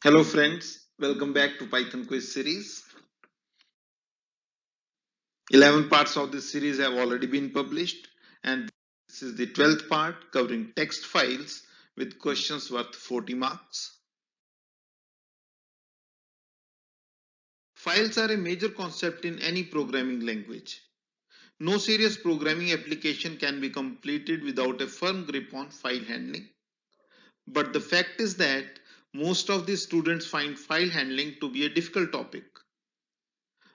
Hello friends, welcome back to Python quiz series. 11 parts of this series have already been published and this is the 12th part covering text files with questions worth 40 marks. Files are a major concept in any programming language. No serious programming application can be completed without a firm grip on file handling. But the fact is that most of the students find file handling to be a difficult topic.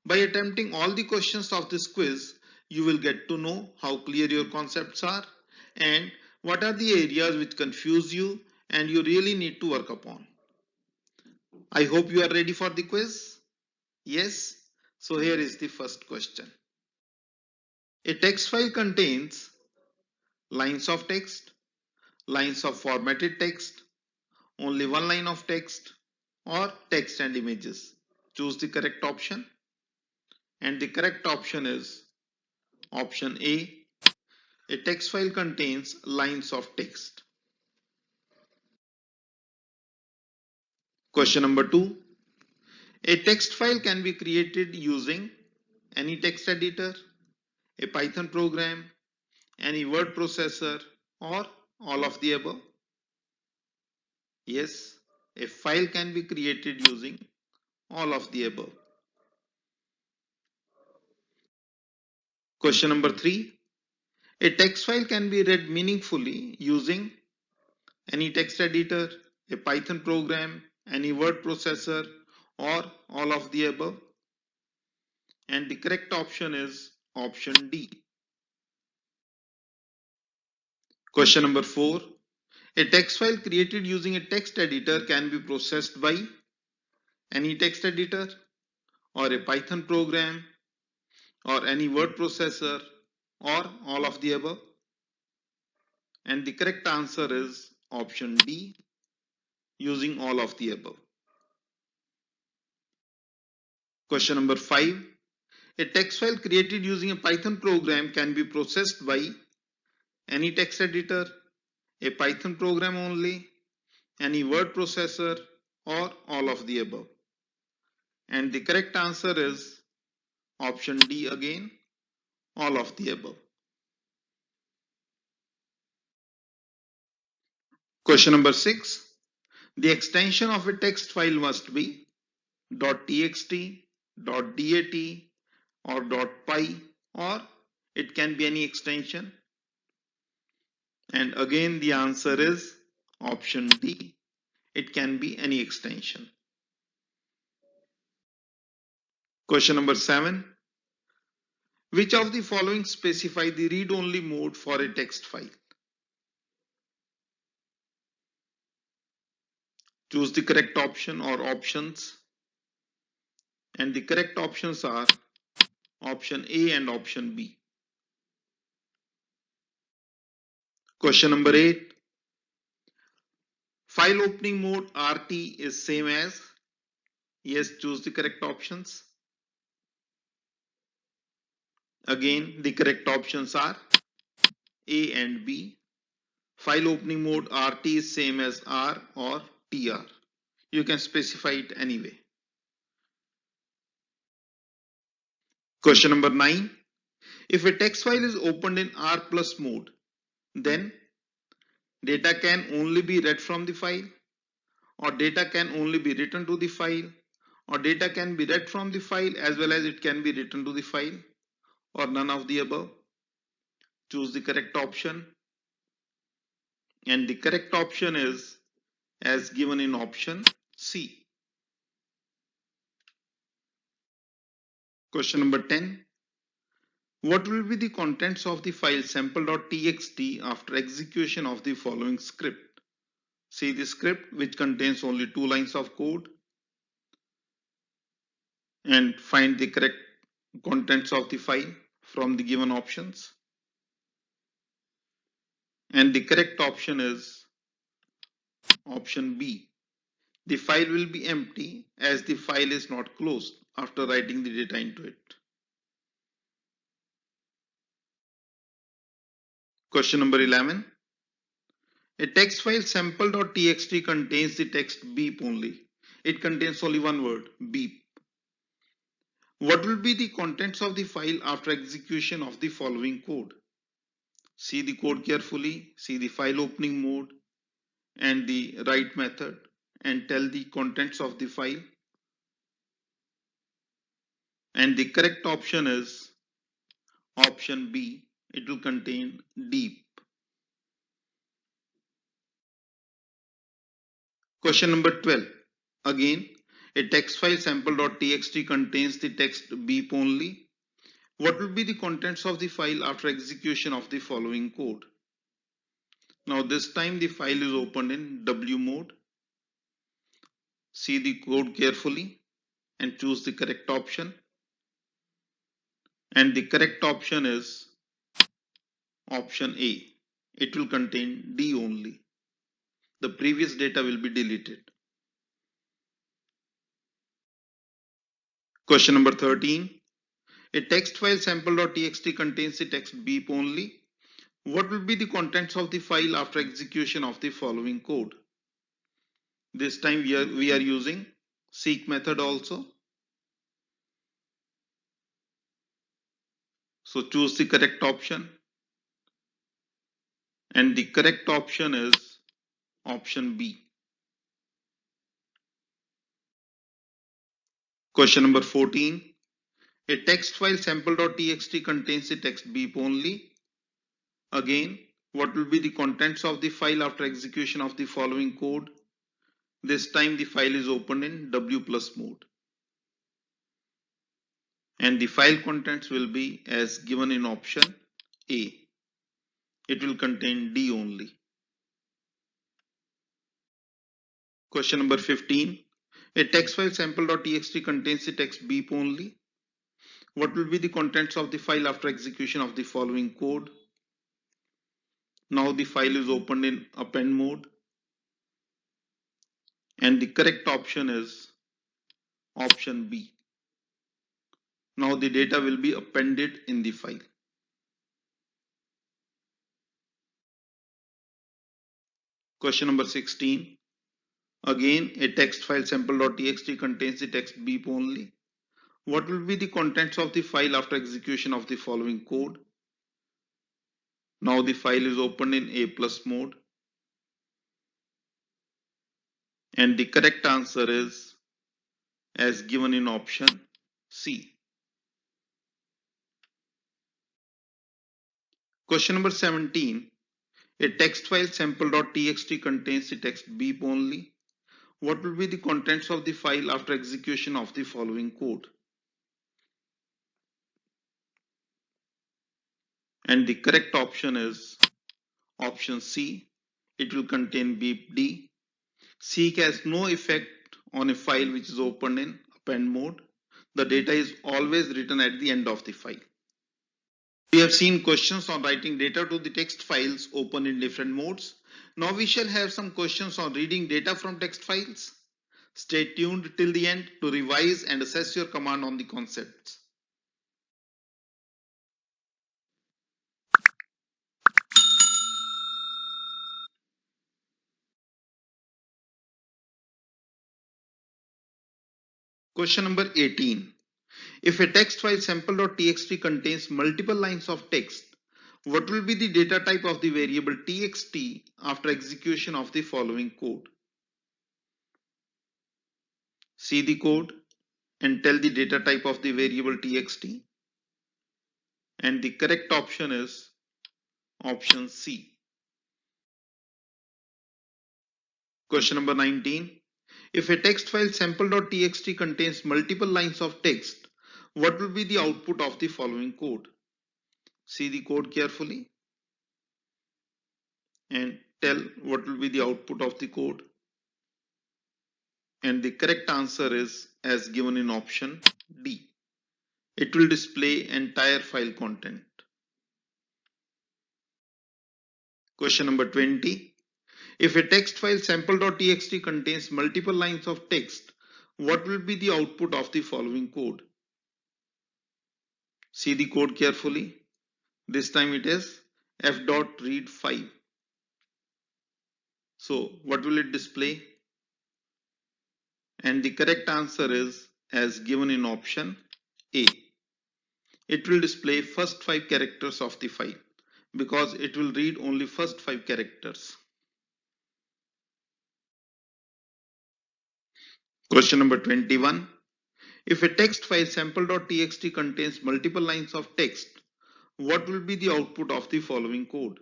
By attempting all the questions of this quiz, you will get to know how clear your concepts are and what are the areas which confuse you and you really need to work upon. I hope you are ready for the quiz. Yes? So here is the first question. A text file contains lines of text, lines of formatted text, only one line of text, or text and images. Choose the correct option. And the correct option is option A. A text file contains lines of text. Question number 2. A text file can be created using any text editor, a Python program, any word processor, or all of the above. Yes, a file can be created using all of the above. Question number 3. A text file can be read meaningfully using any text editor, a Python program, any word processor, or all of the above. And the correct option is option D. Question number 4. A text file created using a text editor can be processed by any text editor or a Python program or any word processor or all of the above. And the correct answer is option D, using all of the above. Question number 5. A text file created using a Python program can be processed by any text editor, a Python program only, any word processor, or all of the above. And the correct answer is option D again, all of the above. Question number 6. The extension of a text file must be .txt, .dat or .py, or it can be any extension. And again the answer is option D. It can be any extension. Question number 7. Which of the following specify the read-only mode for a text file? Choose the correct option or options. And the correct options are option A and option B. Question number 8. File opening mode RT is same as? Yes, choose the correct options. Again, the correct options are A and B. File opening mode RT is same as R or TR. You can specify it anyway. Question number 9. If a text file is opened in R plus mode, then data can only be read from the file, or data can only be written to the file, or data can be read from the file as well as it can be written to the file, or none of the above. Choose the correct option. And the correct option is as given in option C. Question number 10. What will be the contents of the file sample.txt after execution of the following script? See the script which contains only 2 lines of code and find the correct contents of the file from the given options. And the correct option is option B. The file will be empty as the file is not closed after writing the data into it. Question number 11. A text file sample.txt contains the text beep only. It contains only one word, beep. What will be the contents of the file after execution of the following code? See the code carefully, see the file opening mode and the write method, and tell the contents of the file. And the correct option is option B. It will contain deep. Question number 12. Again, a text file sample.txt contains the text beep only. What will be the contents of the file after execution of the following code? Now this time the file is opened in W mode. See the code carefully and choose the correct option. And the correct option is option A. It will contain D only. The previous data will be deleted. Question number 13. A text file sample.txt contains the text beep only. What will be the contents of the file after execution of the following code? This time we are using seek method also. So choose the correct option. And the correct option is option B. Question number 14. A text file sample.txt contains the text beep only. Again, what will be the contents of the file after execution of the following code? This time the file is opened in W plus mode. And the file contents will be as given in option A. It will contain D only. Question number 15. A text file sample.txt contains the text beep only. What will be the contents of the file after execution of the following code? Now the file is opened in append mode. And the correct option is option B. Now the data will be appended in the file. Question number 16. Again, a text file sample.txt contains the text beep only. What will be the contents of the file after execution of the following code? Now the file is opened in A plus mode. And the correct answer is as given in option C. Question number 17. A text file sample.txt contains the text beep only. What will be the contents of the file after execution of the following code? And the correct option is option C. It will contain beep D. Seek has no effect on a file which is opened in append mode. The data is always written at the end of the file. We have seen questions on writing data to the text files open in different modes. Now we shall have some questions on reading data from text files. Stay tuned till the end to revise and assess your command on the concepts. Question number 18. If a text file sample.txt contains multiple lines of text, what will be the data type of the variable txt after execution of the following code? See the code and tell the data type of the variable txt. And the correct option is option C. Question number 19. If a text file sample.txt contains multiple lines of text, what will be the output of the following code? See the code carefully and tell what will be the output of the code. And the correct answer is as given in option D. It will display entire file content. Question number 20. If a text file sample.txt contains multiple lines of text, what will be the output of the following code? See the code carefully. This time it is f.read5. So what will it display? and the correct answer is as given in option A. It will display first 5 characters of the file because it will read only first 5 characters. Question number 21. If a text file sample.txt contains multiple lines of text, what will be the output of the following code?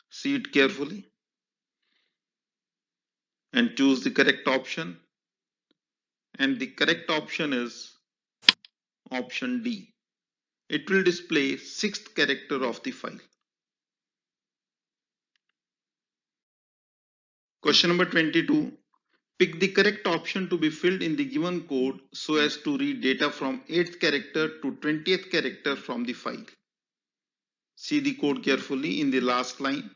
See it carefully and choose the correct option. And the correct option is option D. It will display sixth character of the file. Question number 22. Pick the correct option to be filled in the given code so as to read data from 8th character to 20th character from the file. See the code carefully. In the last line,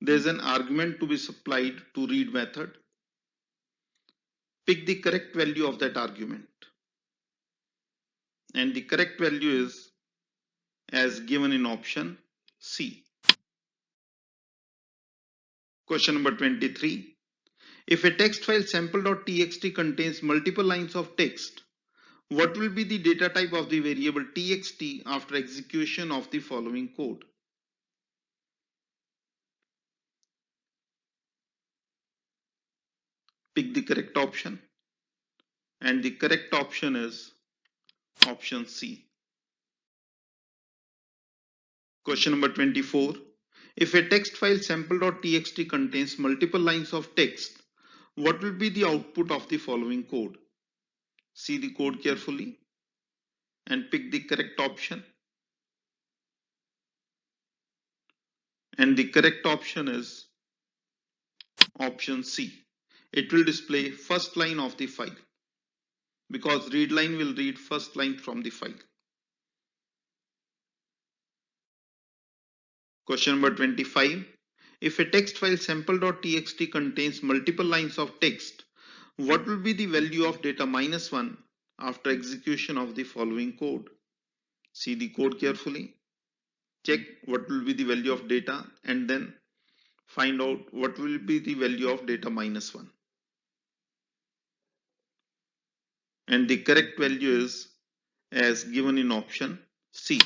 there is an argument to be supplied to read method. Pick the correct value of that argument. And the correct value is as given in option C. Question number 23. If a text file sample.txt contains multiple lines of text, what will be the data type of the variable txt after execution of the following code? Pick the correct option, and the correct option is option C. Question number 24. If a text file sample.txt contains multiple lines of text, what will be the output of the following code? See the code carefully and pick the correct option. And the correct option is option C. It will display first line of the file because read line will read first line from the file. Question number 25. If a text file sample.txt contains multiple lines of text, what will be the value of data -1 after execution of the following code? See the code carefully. Check what will be the value of data and then find out what will be the value of data -1. And the correct value is as given in option C.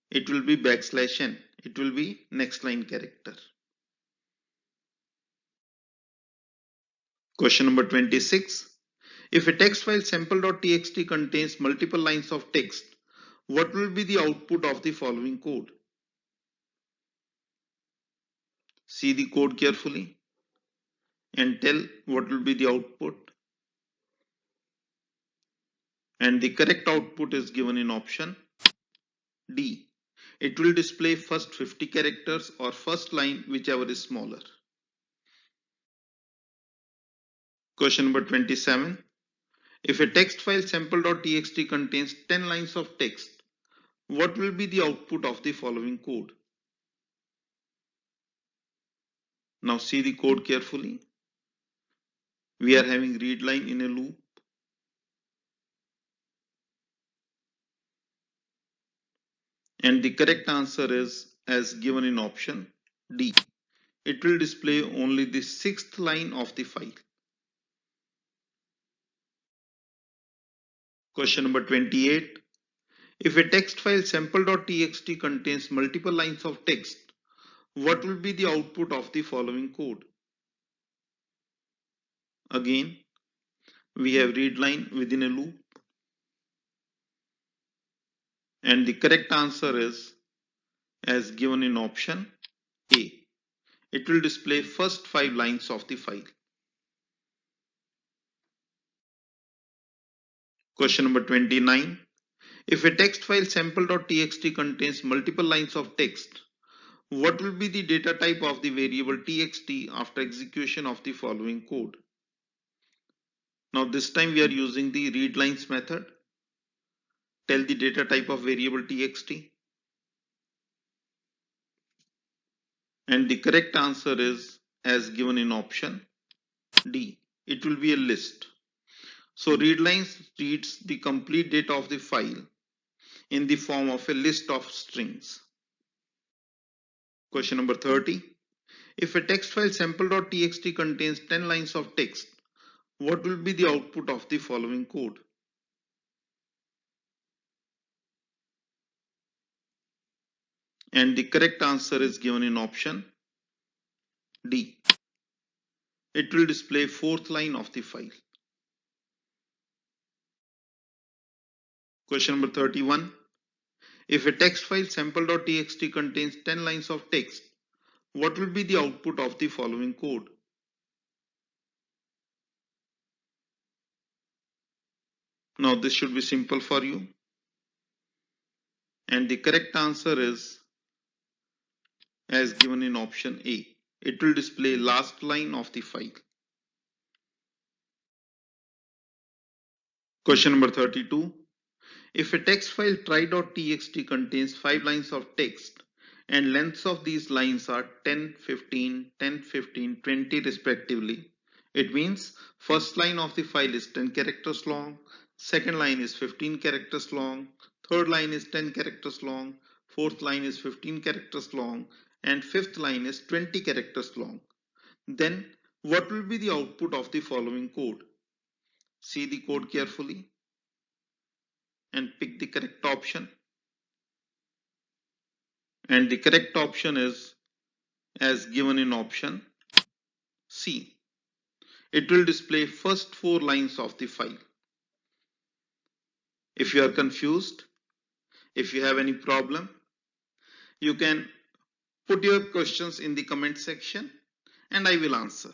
It will be \n. It will be next line character. Question number 26. If a text file sample.txt contains multiple lines of text, what will be the output of the following code? See the code carefully and tell what will be the output. And the correct output is given in option D. It will display first 50 characters or first line, whichever is smaller. Question number 27. If a text file sample.txt contains 10 lines of text, what will be the output of the following code? Now see the code carefully. We are having read line in a loop. And the correct answer is as given in option D. It will display only the 6th line of the file. Question number 28. If a text file sample.txt contains multiple lines of text, what will be the output of the following code? Again, we have read line within a loop. And the correct answer is as given in option A. It will display first 5 lines of the file. Question number 29. If a text file sample.txt contains multiple lines of text, what will be the data type of the variable txt after execution of the following code? Now this time we are using the readlines method. Tell the data type of variable txt. And the correct answer is as given in option D. It will be a list. So readlines reads the complete data of the file in the form of a list of strings. Question number 30. If a text file sample.txt contains 10 lines of text, what will be the output of the following code? And the correct answer is given in option D. It will display fourth line of the file. Question number 31. If a text file sample.txt contains 10 lines of text, what will be the output of the following code? Now this should be simple for you. And the correct answer is as given in option A. It will display last line of the file. Question number 32. If a text file try.txt contains 5 lines of text and lengths of these lines are 10, 15, 10, 15, 20 respectively, it means first line of the file is 10 characters long, second line is 15 characters long, third line is 10 characters long, fourth line is 15 characters long, and fifth line is 20 characters long. Then what will be the output of the following code? See the code carefully and pick the correct option. And the correct option is as given in option C. It will display first 4 lines of the file. If you are confused, if you have any problem, you can put your questions in the comment section and I will answer.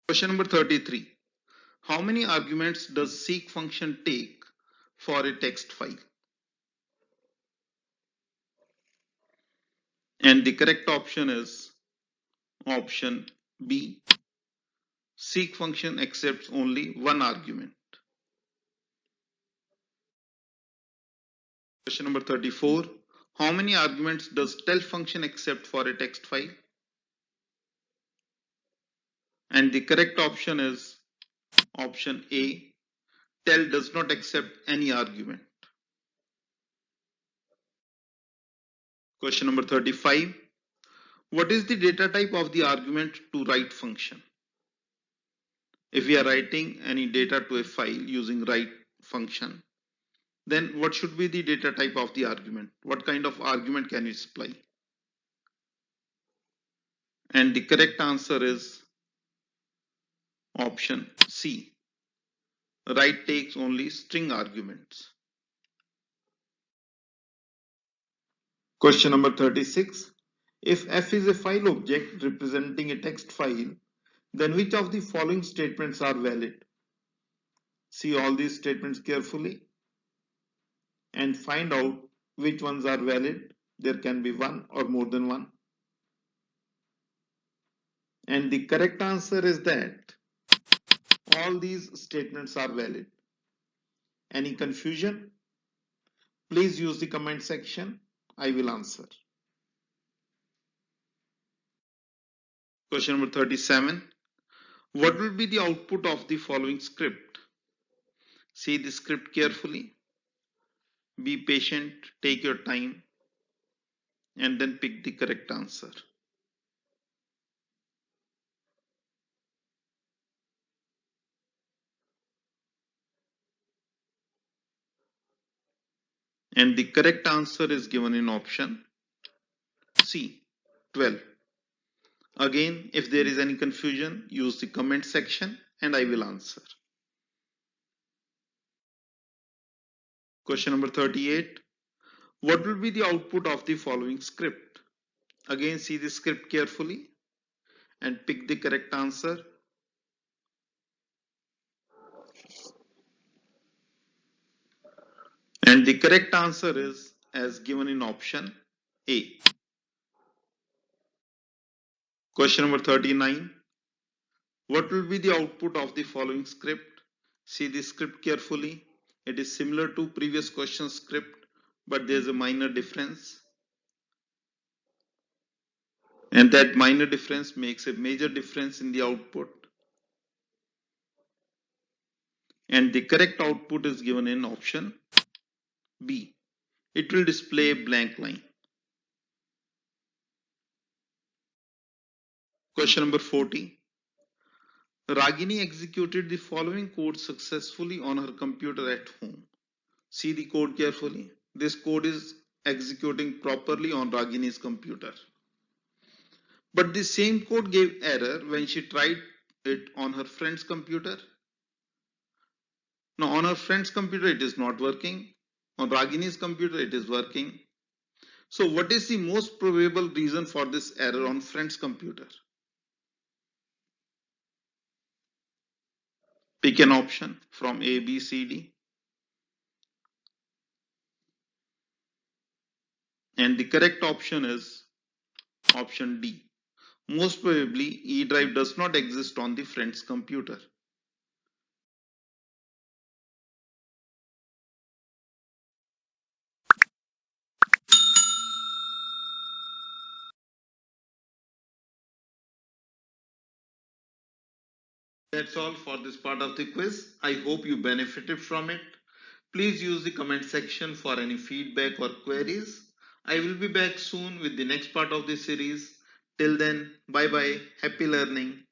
Question number 33. How many arguments does seek function take for a text file? And the correct option is option B. Seek function accepts only one argument. Question number 34. How many arguments does tel function accept for a text file? And the correct option is option A. Tel does not accept any argument. Question number 35. What is the data type of the argument to write function? If we are writing any data to a file using write function, then what should be the data type of the argument? What kind of argument can we supply? And the correct answer is option C. Write takes only string arguments. Question number 36. If f is a file object representing a text file, then which of the following statements are valid? See all these statements carefully and find out which ones are valid. There can be one or more than one. And the correct answer is that all these statements are valid. Any confusion? Please use the comment section. I will answer. Question number 37. What will be the output of the following script? See the script carefully. Be patient, take your time, and then pick the correct answer. And the correct answer is given in option C, 12. Again, if there is any confusion, use the comment section and I will answer. Question number 38. What will be the output of the following script? Again, see the script carefully and pick the correct answer. And the correct answer is as given in option A. Question number 39. What will be the output of the following script? See the script carefully. It is similar to previous question script, but there is a minor difference. And that minor difference makes a major difference in the output. And the correct output is given in option B. It will display a blank line. Question number 40. Ragini executed the following code successfully on her computer at home. See the code carefully. This code is executing properly on Ragini's computer. But the same code gave error when she tried it on her friend's computer. Now, on her friend's computer, it is not working. On Ragini's computer, it is working. So, what is the most probable reason for this error on friend's computer? Pick an option from A, B, C, D. And the correct option is option D. Most probably, E drive does not exist on the friend's computer. That's all for this part of the quiz. I hope you benefited from it. Please use the comment section for any feedback or queries. I will be back soon with the next part of the series. Till then, bye bye. Happy learning.